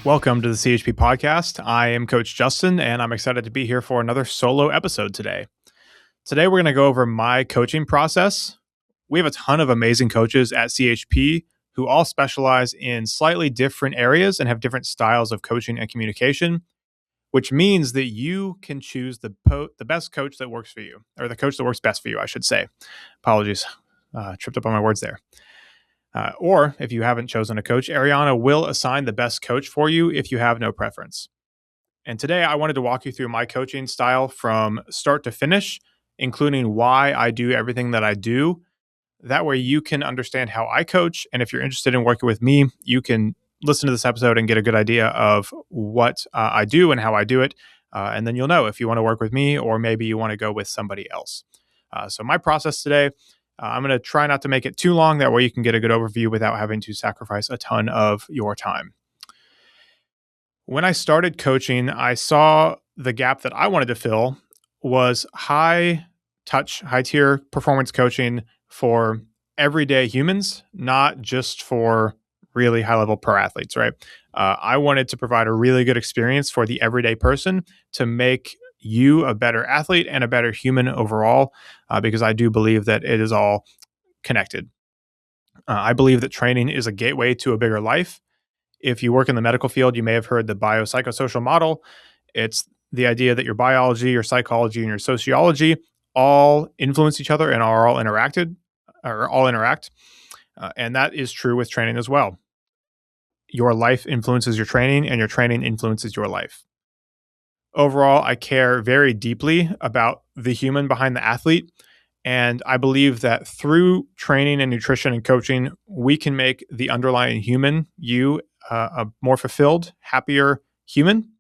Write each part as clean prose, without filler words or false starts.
Welcome to the CHP podcast. I am Coach Justin, and I'm excited to be here for another solo episode today. Today, we're going to go over my coaching process. We have a ton of amazing coaches at CHP who all specialize in slightly different areas and have different styles of coaching and communication, which means that you can choose the best coach that works for you, or the coach that works best for you, I should say. Apologies, tripped up on my words there. Or if you haven't chosen a coach, Ariana will assign the best coach for you if you have no preference. And today I wanted to walk you through my coaching style from start to finish, including why I do everything that I do. That way you can understand how I coach. And if you're interested in working with me, you can listen to this episode and get a good idea of what I do and how I do it. And then you'll know if you want to work with me or maybe you want to go with somebody else. So my process today, I'm going to try not to make it too long. That way you can get a good overview without having to sacrifice a ton of your time. When I started coaching, I saw the gap that I wanted to fill was high touch, high tier performance coaching for everyday humans, not just for really high level pro athletes, right? I wanted to provide a really good experience for the everyday person to make you a better athlete and a better human overall, because I do believe that it is all connected. I believe that training is a gateway to a bigger life. If you work in the medical field, you may have heard the biopsychosocial model. It's the idea that your biology, your psychology, and your sociology all influence each other and are all interacted or all interact. And that is true with training as well. Your life influences your training, and your training influences your life. Overall, I care very deeply about the human behind the athlete. And I believe that through training and nutrition and coaching, we can make the underlying human, you, a more fulfilled, happier human.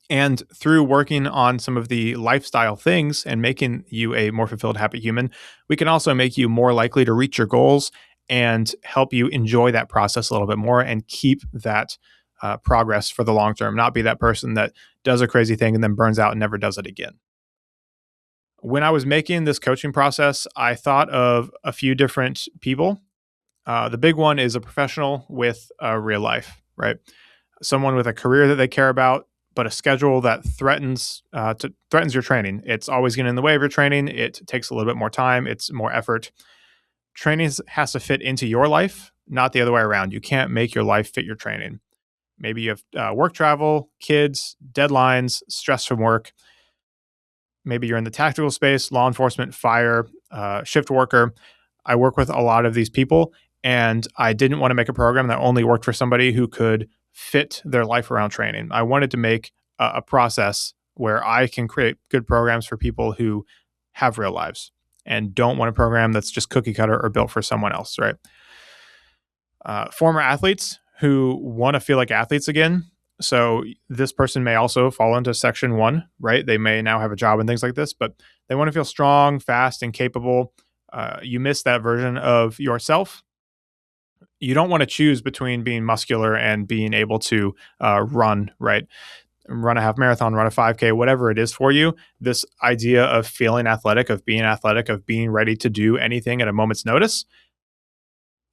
And through working on some of the lifestyle things and making you a more fulfilled, happy human, we can also make you more likely to reach your goals and help you enjoy that process a little bit more and keep that progress for the long term, not be that person that does a crazy thing and then burns out and never does it again. When I was making this coaching process, I thought of a few different people. The big one is a professional with a real life, right? Someone with a career that they care about, but a schedule that threatens your training. It's always getting in the way of your training. It takes a little bit more time. It's more effort. Training has to fit into your life, not the other way around. You can't make your life fit your training. Maybe you have work travel, kids, deadlines, stress from work. Maybe you're in the tactical space, law enforcement, fire, shift worker. I work with a lot of these people, and I didn't want to make a program that only worked for somebody who could fit their life around training. I wanted to make a process where I can create good programs for people who have real lives and don't want a program that's just cookie cutter or built for someone else, right? Former athletes who want to feel like athletes again. So this person may also fall into section one, right? They may now have a job and things like this, but they want to feel strong, fast, and capable. You miss that version of yourself. You don't want to choose between being muscular and being able to run, right? Run a half marathon, run a 5K, whatever it is for you. This idea of feeling athletic, of being ready to do anything at a moment's notice,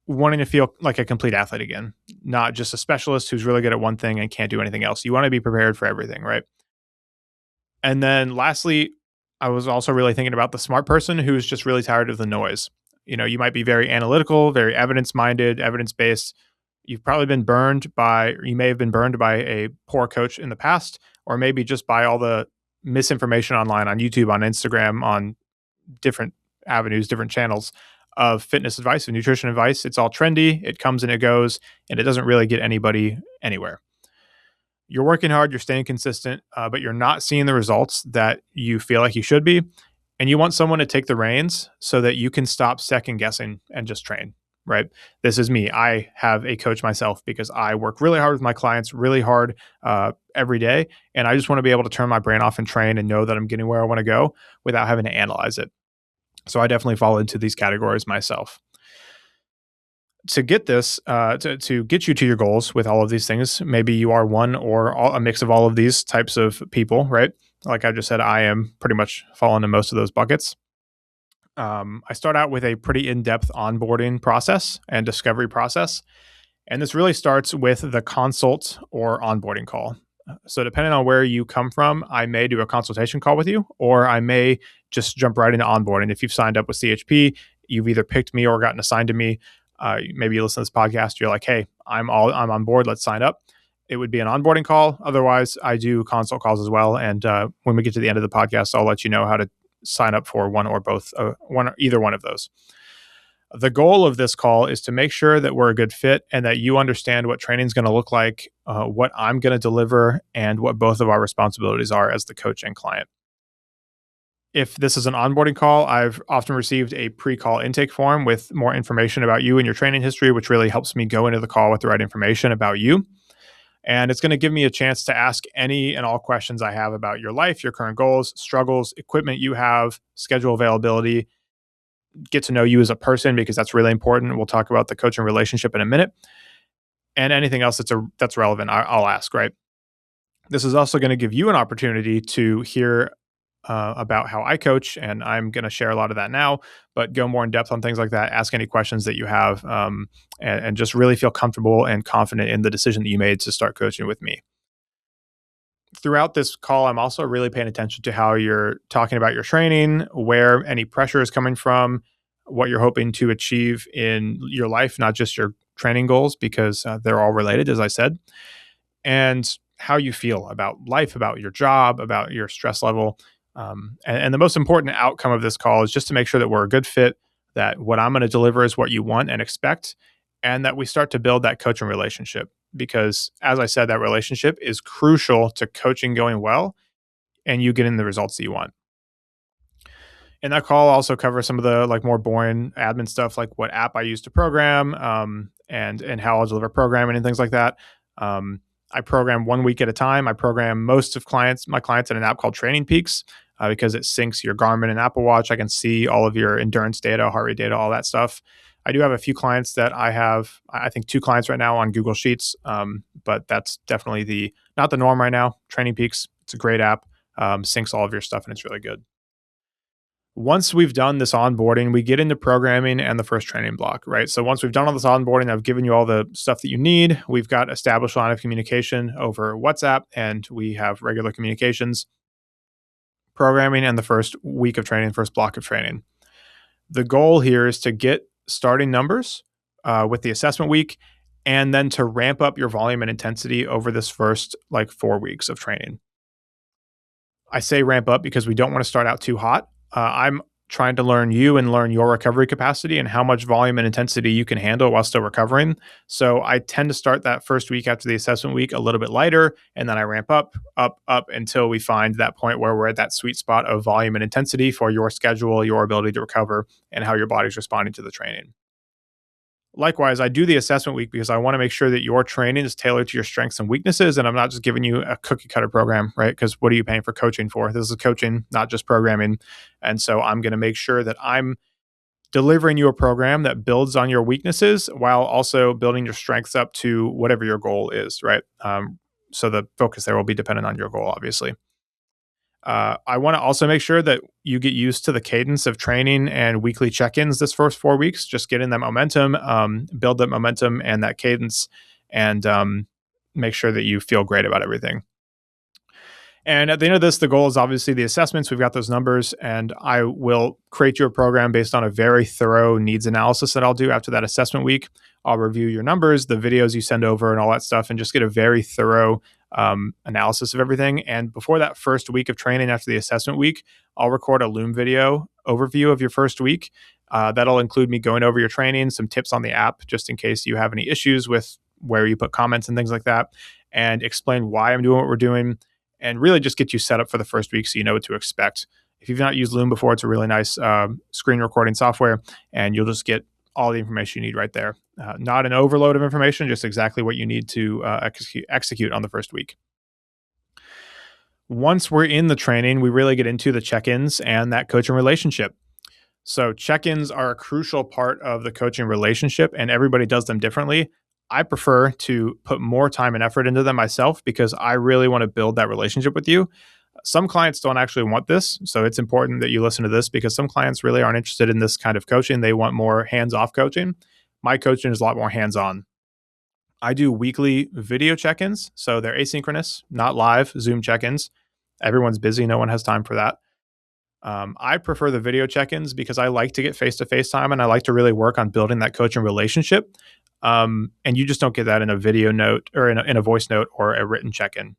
wanting to feel like a complete athlete again, not just a specialist who's really good at one thing and can't do anything else. You want to be prepared for everything, right? And then lastly, I was also really thinking about the smart person who's just really tired of the noise. You might be very analytical, very evidence-minded, evidence-based. You may have been burned by a poor coach in the past, or maybe just by all the misinformation online, on YouTube, on Instagram, on different avenues, different channels of fitness advice and nutrition advice. It's all trendy. It comes and it goes, and it doesn't really get anybody anywhere. You're working hard, you're staying consistent, but you're not seeing the results that you feel like you should be. And you want someone to take the reins so that you can stop second guessing and just train, right? This is me. I have a coach myself because I work really hard with my clients, really hard every day. And I just want to be able to turn my brain off and train and know that I'm getting where I want to go without having to analyze it. So I definitely fall into these categories myself. To get this, to get you to your goals with all of these things, maybe you are one or a mix of all of these types of people, right? Like I just said, I am pretty much falling in most of those buckets. I start out with a pretty in-depth onboarding process and discovery process. And this really starts with the consult or onboarding call. So, depending on where you come from, I may do a consultation call with you, or I may just jump right into onboarding. If you've signed up with CHP, you've either picked me or gotten assigned to me. Maybe you listen to this podcast, you're like, "Hey, I'm on board. Let's sign up." It would be an onboarding call. Otherwise, I do consult calls as well. And when we get to the end of the podcast, I'll let you know how to sign up for one or both, either one of those. The goal of this call is to make sure that we're a good fit and that you understand what training is going to look like, what I'm going to deliver, and what both of our responsibilities are as the coach and client. If this is an onboarding call, I've often received a pre-call intake form with more information about you and your training history, which really helps me go into the call with the right information about you. And it's going to give me a chance to ask any and all questions I have about your life, your current goals, struggles, equipment you have, schedule availability, get to know you as a person because that's really important. We'll talk about the coaching relationship in a minute, and anything else that's relevant, I'll ask. Right. This is also going to give you an opportunity to hear about how I coach, and I'm going to share a lot of that now, but go more in depth on things like that. Ask any questions that you have, and just really feel comfortable and confident in the decision that you made to start coaching with me. Throughout this call, I'm also really paying attention to how you're talking about your training, where any pressure is coming from, what you're hoping to achieve in your life, not just your training goals, because they're all related, as I said, and how you feel about life, about your job, about your stress level. And the most important outcome of this call is just to make sure that we're a good fit, that what I'm going to deliver is what you want and expect, and that we start to build that coaching relationship. Because, as I said, that relationship is crucial to coaching going well and you getting the results that you want. And that call also covers some of the like more boring admin stuff, like what app I use to program, and how I'll deliver programming and things like that. I program 1 week at a time. I program most of my clients in an app called Training Peaks, because it syncs your Garmin and Apple Watch. I can see all of your endurance data, heart rate data, all that stuff. I do have a few clients that I think 2 clients right now on Google Sheets, but that's definitely not the norm right now. Training Peaks, it's a great app, syncs all of your stuff, and it's really good. Once we've done this onboarding, we get into programming and the first training block, right? So once we've done all this onboarding, I've given you all the stuff that you need. We've got established line of communication over WhatsApp, and we have regular communications, programming, and the first week of training, first block of training. The goal here is to get starting numbers with the assessment week, and then to ramp up your volume and intensity over this first 4 weeks of training. I say ramp up because we don't want to start out too hot. I'm trying to learn you and learn your recovery capacity and how much volume and intensity you can handle while still recovering. So I tend to start that first week after the assessment week a little bit lighter, and then I ramp up until we find that point where we're at that sweet spot of volume and intensity for your schedule, your ability to recover, and how your body's responding to the training. Likewise, I do the assessment week because I want to make sure that your training is tailored to your strengths and weaknesses. And I'm not just giving you a cookie cutter program, right? Because what are you paying for coaching for? This is coaching, not just programming. And so I'm going to make sure that I'm delivering you a program that builds on your weaknesses while also building your strengths up to whatever your goal is, right? So the focus there will be dependent on your goal, obviously. I want to also make sure that you get used to the cadence of training and weekly check-ins this first 4 weeks, just getting that momentum, build that momentum and that cadence, and make sure that you feel great about everything. And at the end of this, the goal is obviously the assessments. We've got those numbers, and I will create you a program based on a very thorough needs analysis that I'll do after that assessment week. I'll review your numbers, the videos you send over, and all that stuff, and just get a very thorough analysis of everything. And before that first week of training after the assessment week, I'll record a Loom video overview of your first week. That'll include me going over your training, some tips on the app, just in case you have any issues with where you put comments and things like that, and explain why I'm doing what we're doing, and really just get you set up for the first week so you know what to expect. If you've not used Loom before, it's a really nice screen recording software, and you'll just get all the information you need right there. Not an overload of information, just exactly what you need to execute on the first week. Once we're in the training, we really get into the check-ins and that coaching relationship. So check-ins are a crucial part of the coaching relationship, and everybody does them differently. I prefer to put more time and effort into them myself because I really want to build that relationship with you. Some clients don't actually want this, so it's important that you listen to this because some clients really aren't interested in this kind of coaching. They want more hands-off coaching. My coaching is a lot more hands-on. I do weekly video check-ins. So they're asynchronous, not live Zoom check-ins. Everyone's busy. No one has time for that. I prefer the video check-ins because I like to get face-to-face time and I like to really work on building that coaching relationship. And you just don't get that in a video note or in a voice note or a written check-in.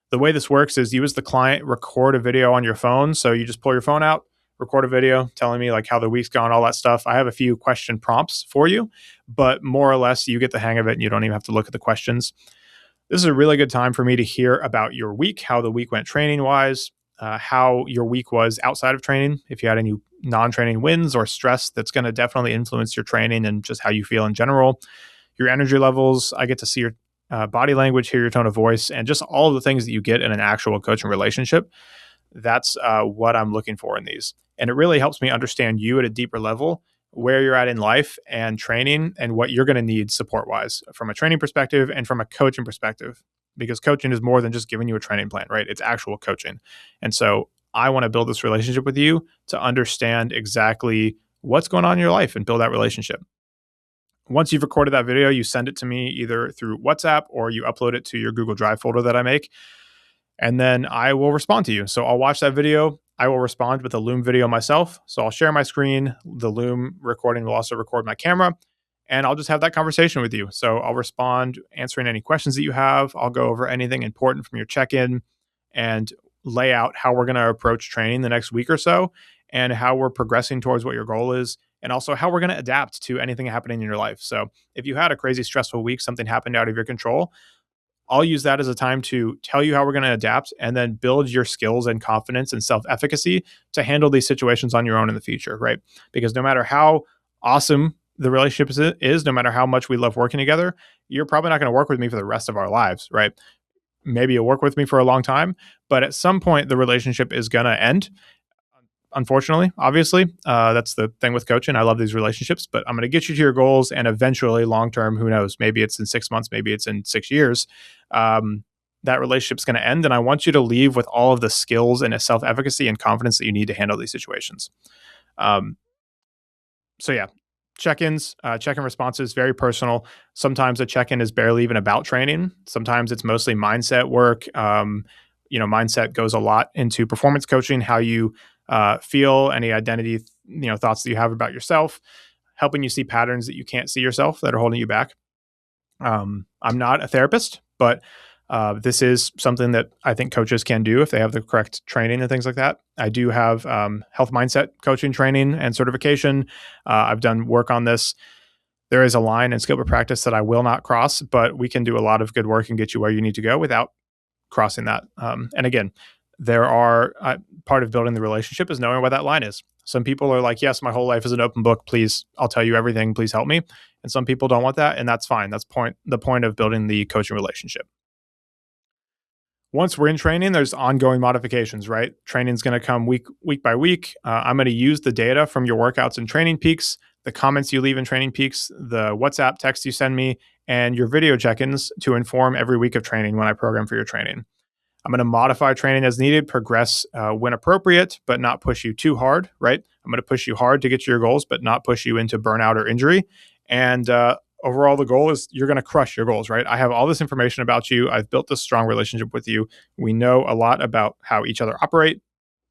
The way this works is you as the client record a video on your phone. So you just pull your phone out, record a video telling me like how the week's gone, all that stuff. I have a few question prompts for you, but more or less you get the hang of it and you don't even have to look at the questions. This is a really good time for me to hear about your week, how the week went training wise, how your week was outside of training, if you had any non training wins or stress that's going to definitely influence your training and just how you feel in general, your energy levels. I get to see your body language, hear your tone of voice, and just all of the things that you get in an actual coaching relationship. That's what I'm looking for in these. And it really helps me understand you at a deeper level, where you're at in life and training, and what you're going to need support wise from a training perspective and from a coaching perspective. Because coaching is more than just giving you a training plan, right? It's actual coaching. And so I want to build this relationship with you to understand exactly what's going on in your life and build that relationship. Once you've recorded that video, you send it to me either through WhatsApp or you upload it to your Google Drive folder that I make. And then I will respond to you. So I'll watch that video. I will respond with a Loom video myself. So I'll share my screen. The Loom recording will also record my camera. And I'll just have that conversation with you. So I'll respond, answering any questions that you have. I'll go over anything important from your check-in and lay out how we're going to approach training the next week or so and how we're progressing towards what your goal is and also how we're going to adapt to anything happening in your life. So if you had a crazy stressful week, something happened out of your control, I'll use that as a time to tell you how we're going to adapt and then build your skills and confidence and self-efficacy to handle these situations on your own in the future, right? Because no matter how awesome the relationship is, no matter how much we love working together, you're probably not going to work with me for the rest of our lives, right? Maybe you'll work with me for a long time, but at some point the relationship is going to end. Unfortunately, obviously, that's the thing with coaching. I love these relationships, but I'm going to get you to your goals, and eventually, long term, who knows? Maybe it's in 6 months, maybe it's in 6 years. That relationship's going to end, and I want you to leave with all of the skills and self-efficacy and confidence that you need to handle these situations. So yeah, check-ins, check-in responses, very personal. Sometimes a check-in is barely even about training. Sometimes it's mostly mindset work. Mindset goes a lot into performance coaching, how you feel, any identity, thoughts that you have about yourself, helping you see patterns that you can't see yourself that are holding you back. I'm not a therapist, but this is something that I think coaches can do if they have the correct training and things like that. I do have health mindset coaching training and certification. I've done work on this. There is a line in scope of practice that I will not cross, but we can do a lot of good work and get you where you need to go without crossing that. And again, there are part of building the relationship is knowing where that line is. Some people are like, yes, my whole life is an open book. Please, I'll tell you everything. Please help me. And some people don't want that. And that's fine. That's the point of building the coaching relationship. Once we're in training, there's ongoing modifications, right? Training's going to come week by week. I'm going to use the data from your workouts and training peaks, the comments you leave in training peaks, the WhatsApp text you send me, and your video check-ins to inform every week of training when I program for your training. I'm going to modify training as needed, progress when appropriate, but not push you too hard, right? I'm going to push you hard to get to your goals, but not push you into burnout or injury. And overall, the goal is you're going to crush your goals, right? I have all this information about you. I've built this strong relationship with you. We know a lot about how each other operate,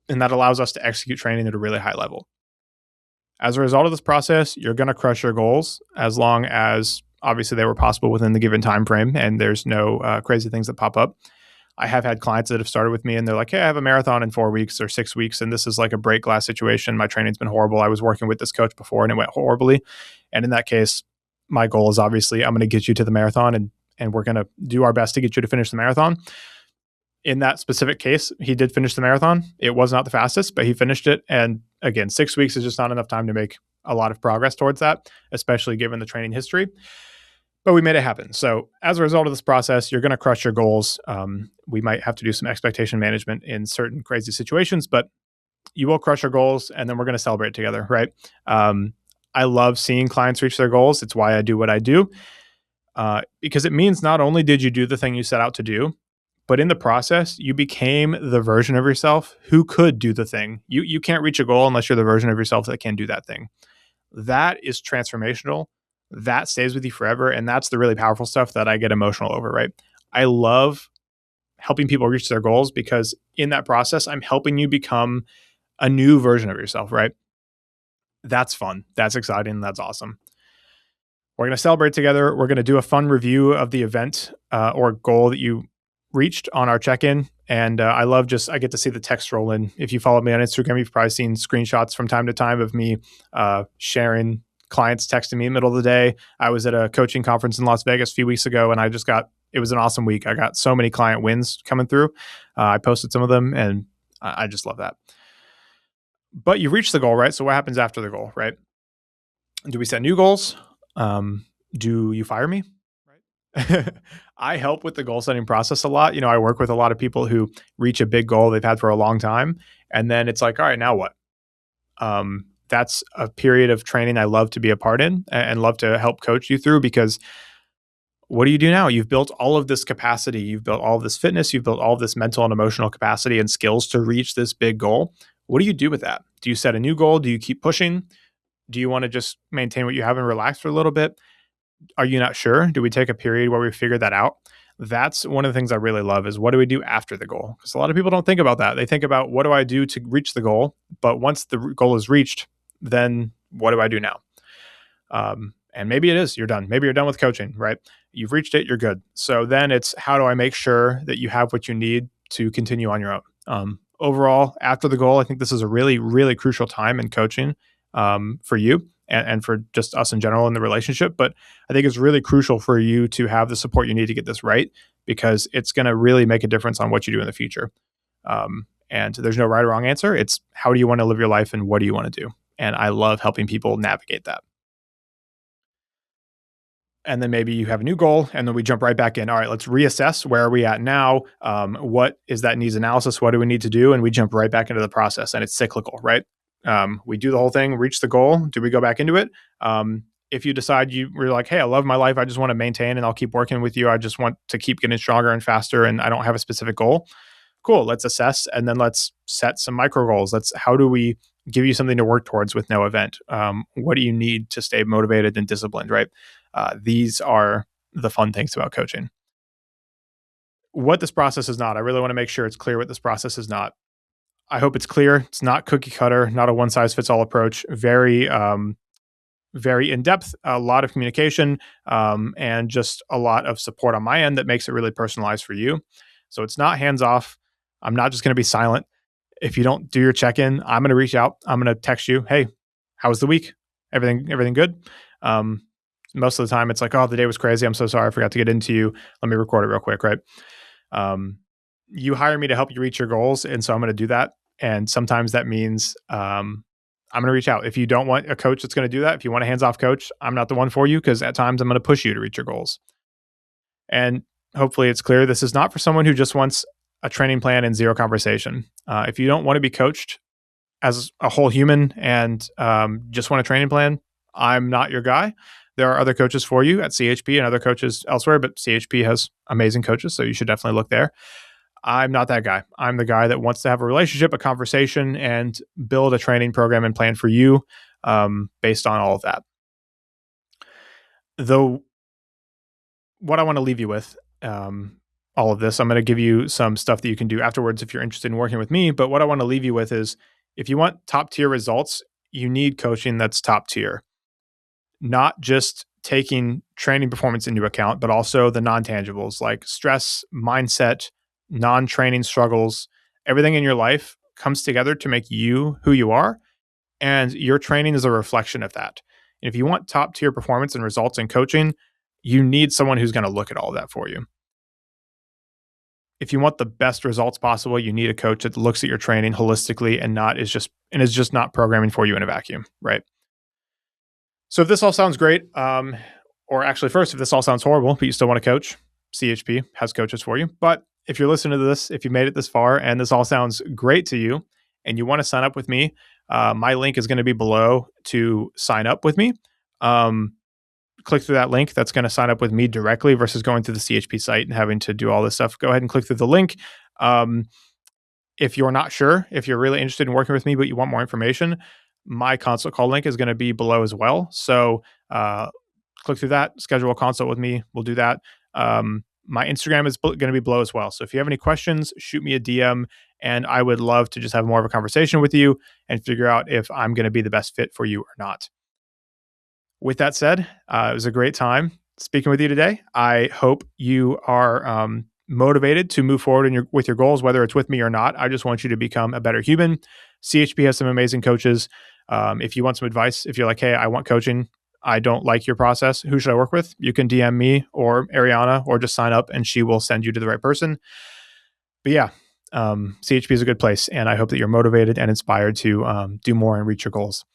and that allows us to execute training at a really high level. As a result of this process, you're going to crush your goals as long as obviously they were possible within the given time frame and there's no crazy things that pop up. I have had clients that have started with me and they're like, hey, I have a marathon in 4 weeks or 6 weeks, and this is like a break glass situation. My training's been horrible. I was working with this coach before and it went horribly. And in that case, my goal is obviously I'm going to get you to the marathon and we're going to do our best to get you to finish the marathon. In that specific case, he did finish the marathon. It was not the fastest, but he finished it. And again, 6 weeks is just not enough time to make a lot of progress towards that, especially given the training history. But we made it happen. So as a result of this process, you're going to crush your goals. We might have to do some expectation management in certain crazy situations, but you will crush your goals and then we're going to celebrate together, right? I love seeing clients reach their goals. It's why I do what I do, because it means not only did you do the thing you set out to do, but in the process, you became the version of yourself who could do the thing. You can't reach a goal unless you're the version of yourself that can do that thing. That is transformational. that stays with you forever. And that's the really powerful stuff that I get emotional over, right? I love helping people reach their goals because in that process, I'm helping you become a new version of yourself, right? That's fun. That's exciting. That's awesome. We're going to celebrate together. We're going to do a fun review of the event or goal that you reached on our check-in. And I love I get to see the text roll in. If you follow me on Instagram, you've probably seen screenshots from time to time of me sharing clients texting me in the middle of the day. I was at a coaching conference in Las Vegas a few weeks ago, and it was an awesome week. I got so many client wins coming through. I posted some of them, and I just love that. But you reach the goal, right? So what happens after the goal, right? Do we set new goals? Do you fire me? Right. I help with the goal setting process a lot. I work with a lot of people who reach a big goal they've had for a long time. And then it's like, all right, now what? That's a period of training I love to be a part in and love to help coach you through because what do you do now? You've built all of this capacity. You've built all of this fitness. You've built all of this mental and emotional capacity and skills to reach this big goal. What do you do with that? Do you set a new goal? Do you keep pushing? Do you want to just maintain what you have and relax for a little bit? Are you not sure? Do we take a period where we figure that out? That's one of the things I really love is what do we do after the goal? Because a lot of people don't think about that. They think about what do I do to reach the goal? But once the goal is reached, then what do I do now? And maybe it is, you're done. Maybe you're done with coaching, right? You've reached it, you're good. So then it's how do I make sure that you have what you need to continue on your own? Overall, after the goal, I think this is a really, really crucial time in coaching for you and for just us in general in the relationship. But I think it's really crucial for you to have the support you need to get this right because it's going to really make a difference on what you do in the future. And there's no right or wrong answer. It's how do you want to live your life and what do you want to do? And I love helping people navigate that. And then maybe you have a new goal and then we jump right back in. All right, let's reassess. Where are we at now? What is that needs analysis? What do we need to do? And we jump right back into the process and it's cyclical, right? We do the whole thing, reach the goal. Do we go back into it? If you decide you're like, hey, I love my life. I just want to maintain and I'll keep working with you. I just want to keep getting stronger and faster and I don't have a specific goal. Cool. Let's assess and then let's set some micro goals. How do we give you something to work towards with no event? What do you need to stay motivated and disciplined, right? These are the fun things about coaching. What this process is not, I really want to make sure it's clear what this process is not. I hope it's clear. It's not cookie cutter, not a one size fits all approach. Very in depth, a lot of communication, and just a lot of support on my end that makes it really personalized for you. So it's not hands off. I'm not just going to be silent. If you don't do your check in, I'm going to reach out. I'm going to text you. Hey, how was the week? Everything good? Most of the time, it's like, oh, the day was crazy. I'm so sorry. I forgot to get into you. Let me record it real quick, right? You hire me to help you reach your goals, and so I'm going to do that. And sometimes that means I'm going to reach out. If you don't want a coach that's going to do that, if you want a hands-off coach, I'm not the one for you because at times I'm going to push you to reach your goals. And hopefully it's clear this is not for someone who just wants a training plan and zero conversation. If you don't want to be coached as a whole human and just want a training plan, I'm not your guy. There are other coaches for you at CHP and other coaches elsewhere, but CHP has amazing coaches, so you should definitely look there. I'm not that guy. I'm the guy that wants to have a relationship, a conversation, and build a training program and plan for you based on all of that. Though, what I want to leave you with, all of this, I'm going to give you some stuff that you can do afterwards if you're interested in working with me. But what I want to leave you with is if you want top tier results, you need coaching that's top tier, not just taking training performance into account, but also the non-tangibles like stress, mindset, non-training struggles. Everything in your life comes together to make you who you are, and your training is a reflection of that. And if you want top tier performance and results in coaching, you need someone who's going to look at all of that for you. If you want the best results possible, you need a coach that looks at your training holistically and is just not programming for you in a vacuum, right? So if this all sounds great, or actually first, if this all sounds horrible, but you still want to coach, CHP has coaches for you. But if you're listening to this, if you made it this far and this all sounds great to you and you want to sign up with me, my link is going to be below to sign up with me. Click through that link. That's going to sign up with me directly versus going through the CHP site and having to do all this stuff. Go ahead and click through the link. If you're not sure, if you're really interested in working with me, but you want more information, my consult call link is going to be below as well. So click through that, schedule a consult with me. We'll do that. My Instagram is going to be below as well. So if you have any questions, shoot me a DM, and I would love to just have more of a conversation with you and figure out if I'm going to be the best fit for you or not. With that said, it was a great time speaking with you today. I hope you are motivated to move forward with your goals, whether it's with me or not. I just want you to become a better human. CHP has some amazing coaches. If you want some advice, if you're like, hey, I want coaching, I don't like your process, who should I work with? You can DM me or Ariana, or just sign up and she will send you to the right person. But yeah, CHP is a good place, and I hope that you're motivated and inspired to do more and reach your goals.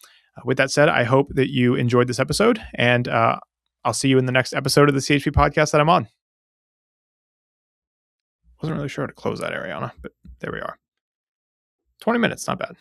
With that said, I hope that you enjoyed this episode, and I'll see you in the next episode of the CHP podcast that I'm on. Wasn't really sure how to close that, Ariana, but there we are. 20 minutes, not bad.